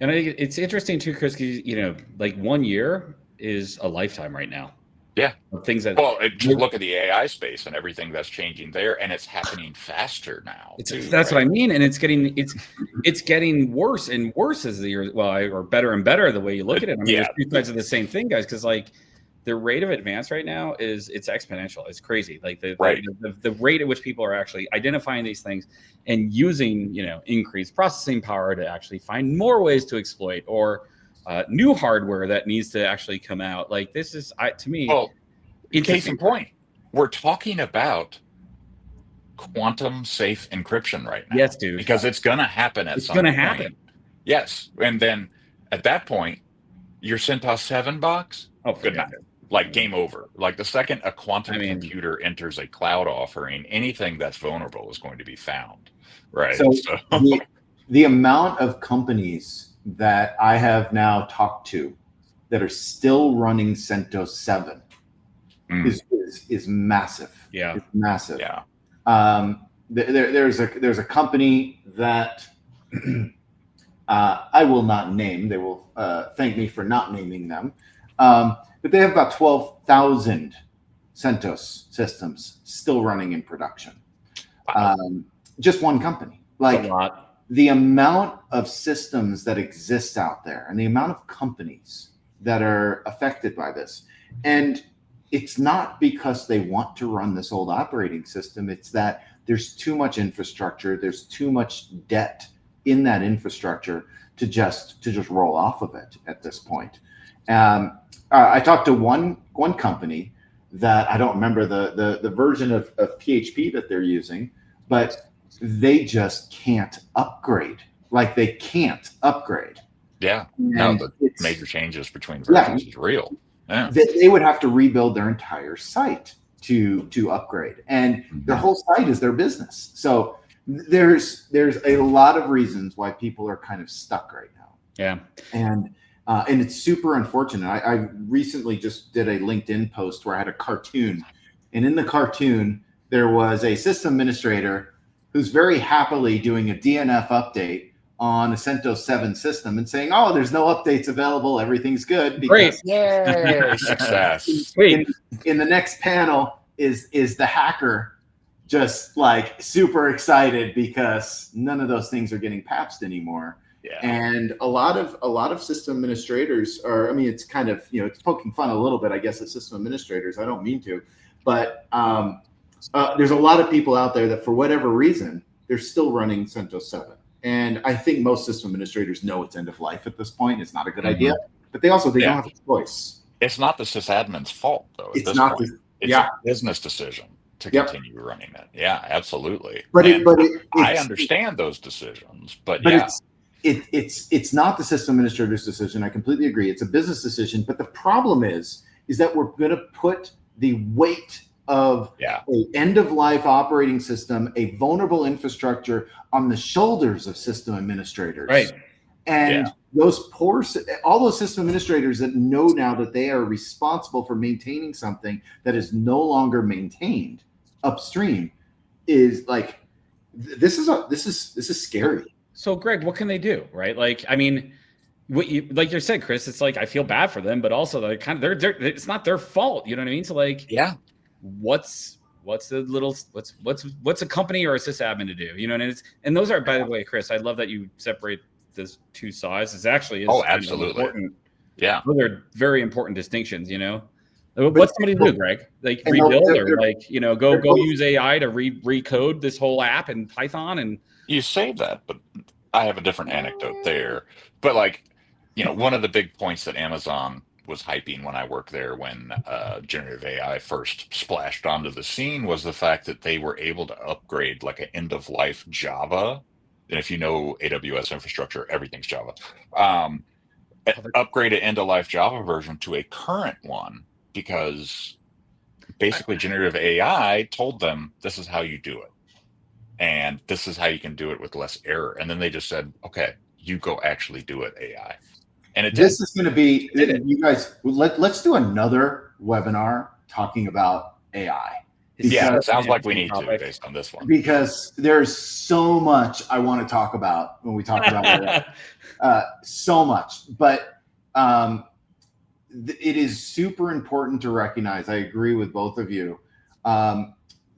And I think it's interesting too, Chris, because, like 1 year is a lifetime right now. Yeah. Things that, just look at the AI space and everything that's changing there, and it's happening faster now. That's what I mean. And it's getting worse and worse as the year, or better and better the way you look at it. I mean, there's two sides of the same thing, guys, because like the rate of advance right now it's exponential. It's crazy. Like the rate at which people are actually identifying these things and using, increased processing power to actually find more ways to exploit, or new hardware that needs to actually come out. Like, this is, to me, case in point, we're talking about quantum safe encryption right now. Yes, dude. Because it's going to happen at some point. It's going to happen. Yes. And then at that point, your CentOS 7 box, Oh, good forget night. it. Like game over. Like the second a quantum I mean- computer enters a cloud offering, anything that's vulnerable is going to be found, right? So the amount of companies that I have now talked to that are still running CentOS 7 is massive. Yeah. It's massive. Yeah. There's a company that I will not name. They will thank me for not naming them. But they have about 12,000 CentOS systems still running in production. Wow. Just one company. That's a lot. The amount of systems that exist out there and the amount of companies that are affected by this. And it's not because they want to run this old operating system. It's that there's too much infrastructure. There's too much debt in that infrastructure to just roll off of it at this point. I talked to one company that I don't remember the version of PHP that they're using, but they just can't upgrade. Like they can't upgrade. Yeah. And No, the major changes between versions is real. Yeah. They would have to rebuild their entire site to upgrade, and their whole site is their business. So there's a lot of reasons why people are kind of stuck right now. Yeah. And it's super unfortunate. I recently just did a LinkedIn post where I had a cartoon, and in the cartoon there was a system administrator who's very happily doing a DNF update on a CentOS 7 system and saying, "Oh, there's no updates available. Everything's good." Great. Yay, success. In the next panel is the hacker just like super excited because none of those things are getting patched anymore. Yeah. And a lot of system administrators are, I mean, it's kind of, it's poking fun a little bit, I guess, at system administrators. I don't mean to, but there's a lot of people out there that for whatever reason, they're still running CentOS 7. And I think most system administrators know it's end of life at this point. It's not a good idea, but they don't have a choice. It's not the sysadmin's fault, though. It's not. It's a business decision to continue running it. Yeah, absolutely. But I understand those decisions, but it's not the system administrator's decision. I completely agree. It's a business decision. But the problem is that we're going to put the weight of a end-of-life operating system, a vulnerable infrastructure on the shoulders of system administrators. Right. And all those system administrators that know now that they are responsible for maintaining something that is no longer maintained upstream is like, this is scary. So Greg, what can they do? Right. Like, I mean, like you said, Chris, it's like, I feel bad for them, but also they're it's not their fault. You know what I mean? So like, what's a company or a sysadmin to do? You know, and those are, by the way, Chris, I love that you separate those two sides. It's actually absolutely important. Yeah, those are very important distinctions. You know, what's somebody to do, Greg? Like rebuild or like go use AI to recode this whole app in Python. And you say that, but I have a different anecdote there. But like, one of the big points that Amazon was hyping when I worked there, when generative AI first splashed onto the scene, was the fact that they were able to upgrade like an end-of-life Java. And if you know AWS infrastructure, everything's Java. Upgrade an end-of-life Java version to a current one because basically generative AI told them this is how you do it. And this is how you can do it with less error. And then they just said, okay, you go actually do it, AI. And this is going to be, you guys, let's do another webinar talking about AI. It sounds like we need to based on this one. Because there's so much I want to talk about when we talk about AI. So much. But it is super important to recognize, I agree with both of you,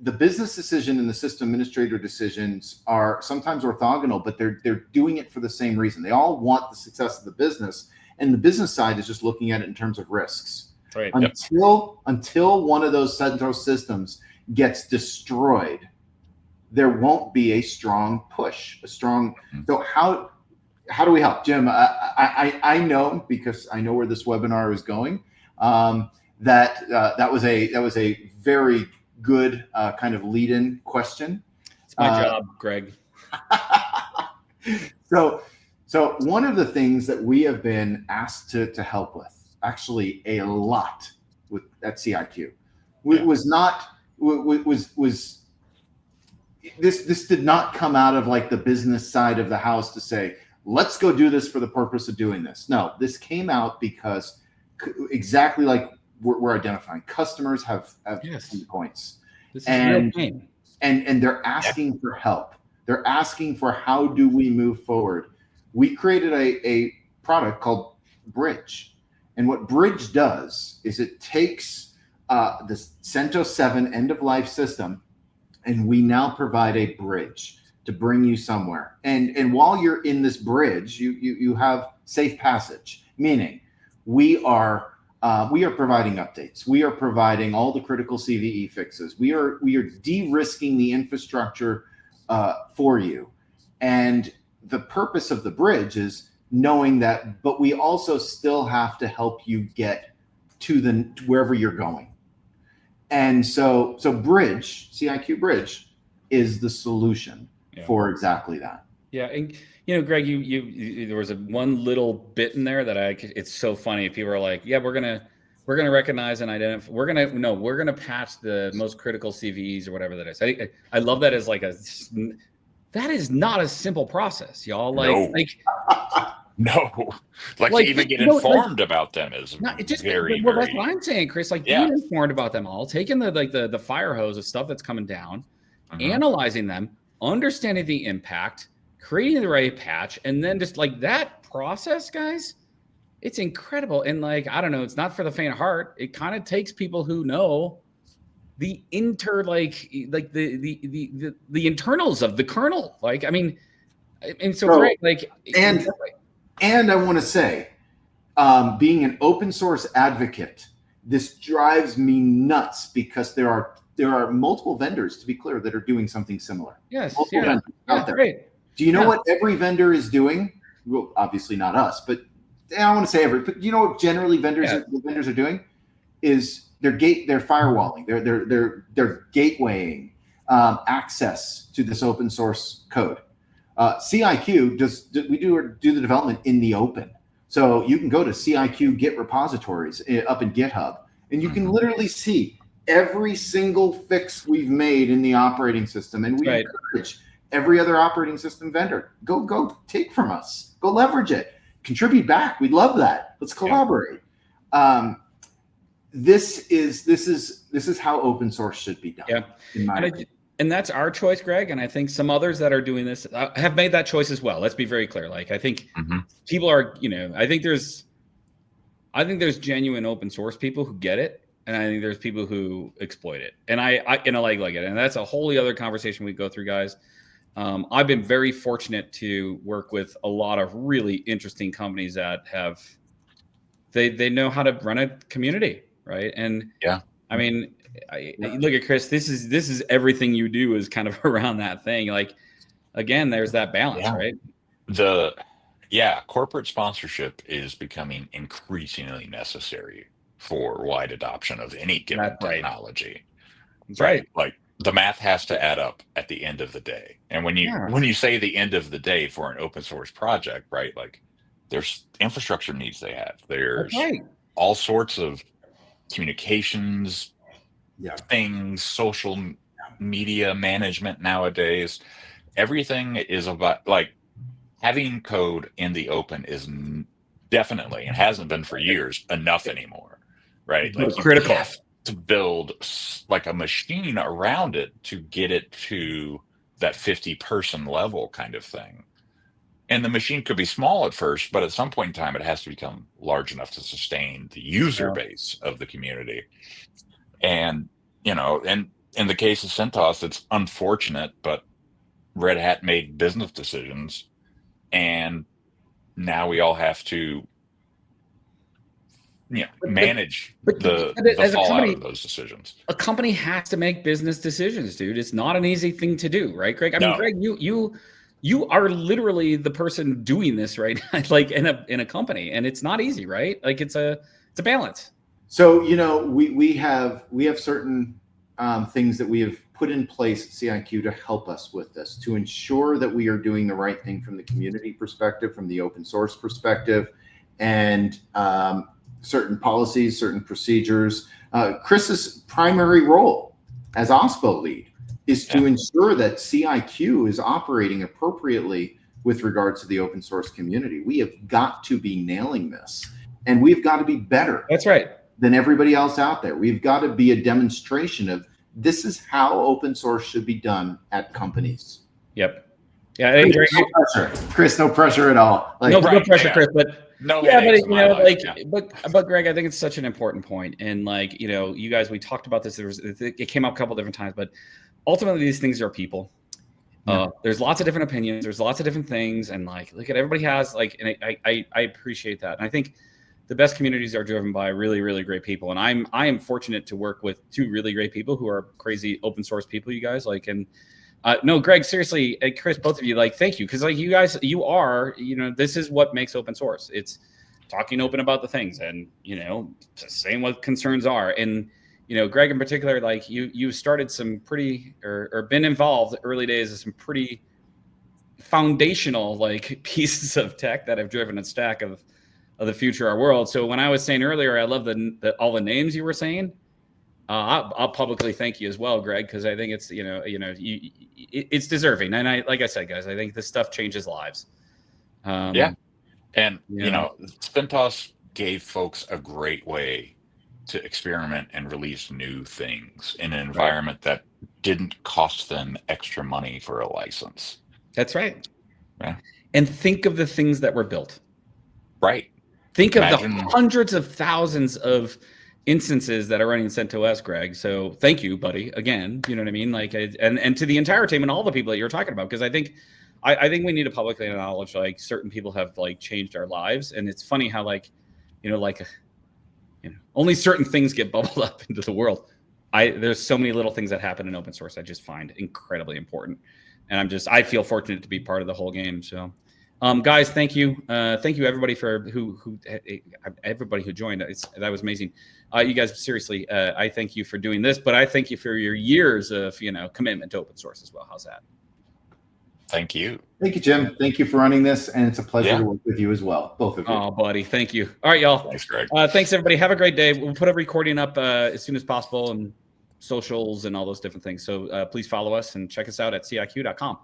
the business decision and the system administrator decisions are sometimes orthogonal, but they're doing it for the same reason. They all want the success of the business, and the business side is just looking at it in terms of risks. Right. Until one of those CentOS systems gets destroyed, there won't be a strong push. So how do we help, Jim? I know, because I know where this webinar is going. That was a very good kind of lead-in question. It's my job, Greg. So one of the things that we have been asked to help with, actually a lot at CIQ, was this did not come out of like the business side of the house to say, let's go do this for the purpose of doing this. No, this came out because exactly like we're identifying, customers have pain points. This is real pain. And they're asking for help. They're asking for how do we move forward. We created a product called Bridge. And what Bridge does is it takes the CentOS 7 end-of-life system, and we now provide a bridge to bring you somewhere. And while you're in this bridge, you have safe passage, meaning we are providing updates. We are providing all the critical CVE fixes. We are de-risking the infrastructure for you. And the purpose of the bridge is knowing that, but we also still have to help you get to wherever you're going. And so Bridge, CIQ Bridge, is the solution for exactly that. Yeah, and Greg, you there was one little bit in there that it's so funny. People are like, yeah, we're gonna recognize and identify. We're gonna patch the most critical CVEs or whatever that is. I love that as like that is not a simple process, y'all. No, to even get informed about them is very. Well, that's what I'm saying, Chris. Being informed about them all, taking the fire hose of stuff that's coming down, analyzing them, understanding the impact, creating the right patch, and then just that process, guys. It's incredible, and I don't know, it's not for the faint of heart. It kind of takes people who know the the internals of the kernel. Great. And I want to say, being an open source advocate, this drives me nuts because there are multiple vendors, to be clear, that are doing something similar. Yes, vendors out there. Great. Do you know what every vendor is doing? Well, obviously not us, but I want to say but you know what generally the vendors are doing is they're firewalling, they're gatewaying access to this open source code. CIQ we do the development in the open, so you can go to CIQ Git repositories up in GitHub, and you can literally see every single fix we've made in the operating system, and we encourage every other operating system vendor go take from us, go leverage it, contribute back. We'd love that. Let's collaborate. This is how open source should be done. Yeah, in my opinion. And that's our choice, Greg. And I think some others that are doing this have made that choice as well. Let's be very clear. I think people are, I think there's genuine open source people who get it, and I think there's people who exploit it. And I like it. And that's a wholly other conversation we go through, guys. I've been very fortunate to work with a lot of really interesting companies that they know how to run a community, right? And I mean, look at Chris. This is everything you do is kind of around that thing. Again, there's that balance, right? Corporate sponsorship is becoming increasingly necessary for wide adoption of any given technology. That's right. The math has to add up at the end of the day. And when you say the end of the day for an open source project, right? There's infrastructure needs they have. There's all sorts of communications things, social media management nowadays. Everything is about having code in the open is definitely, and hasn't been for years, enough anymore, right? Critical. You have to build a machine around it to get it to that 50-person level kind of thing. And the machine could be small at first, but at some point in time, it has to become large enough to sustain the user base of the community. And, and in the case of CentOS, it's unfortunate, but Red Hat made business decisions, and now we all have to, manage the fallout of those decisions. A company has to make business decisions, dude. It's not an easy thing to do, right, Greg? I mean, Greg, you are literally the person doing this right now, in a company, and it's not easy, right? It's a balance. So we have certain things that we have put in place at CIQ to help us with this, to ensure that we are doing the right thing from the community perspective, from the open source perspective, and certain policies, certain procedures. Chris's primary role as OSPO lead is to ensure that CIQ is operating appropriately with regards to the open source community. We have got to be nailing this, and we've got to be better. That's right. Than everybody else out there. We've got to be a demonstration of this is how open source should be done at companies. Yep. Yeah. No pressure. Chris, no pressure at all. Like, no pressure, Chris, but no. Yeah, but you know, like, but Greg, I think it's such an important point. And like, you know, you guys, we talked about this. It came up a couple different times, but ultimately these things are people. There's lots of different opinions. There's lots of different things, and like, look at everybody has like, and I appreciate that. And I think the best communities are driven by really, really great people. And I am fortunate to work with two really great people who are crazy open source people, you guys. Like, and no, Greg, seriously, Chris, both of you, like, thank you. Cause like you guys, you are, you know, this is what makes open source. It's talking open about the things, and, you know, saying what concerns are. And, you know, Greg in particular, like you started some pretty, or been involved early days of some pretty foundational like pieces of tech that have driven a stack of the future of our world. So when I was saying earlier, I love all the names you were saying. I'll publicly thank you as well, Greg, because I think it's it's deserving. And like I said, guys, I think this stuff changes lives. And you know, CentOS gave folks a great way to experiment and release new things in an environment that didn't cost them extra money for a license. That's right. Yeah. And think of the things that were built. Right. Think of the hundreds of thousands of instances that are running CentOS, Greg. So thank you, buddy. Again, you know what I mean? Like, and to the entire team and all the people that you're talking about, because I think we need to publicly acknowledge like certain people have like changed our lives. And it's funny how like, only certain things get bubbled up into the world. There's so many little things that happen in open source I just find incredibly important. And I feel fortunate to be part of the whole game. So guys, thank you. Thank you everybody everybody who joined. That was amazing. You guys, seriously, I thank you for doing this, but I thank you for your years of, commitment to open source as well. How's that? Thank you. Thank you, Jim. Thank you for running this. And it's a pleasure to work with you as well. Both of you. Oh, buddy. Thank you. All right, y'all. Thanks, Greg. Thanks, everybody. Have a great day. We'll put a recording up as soon as possible, and socials and all those different things. So please follow us and check us out at ciq.com.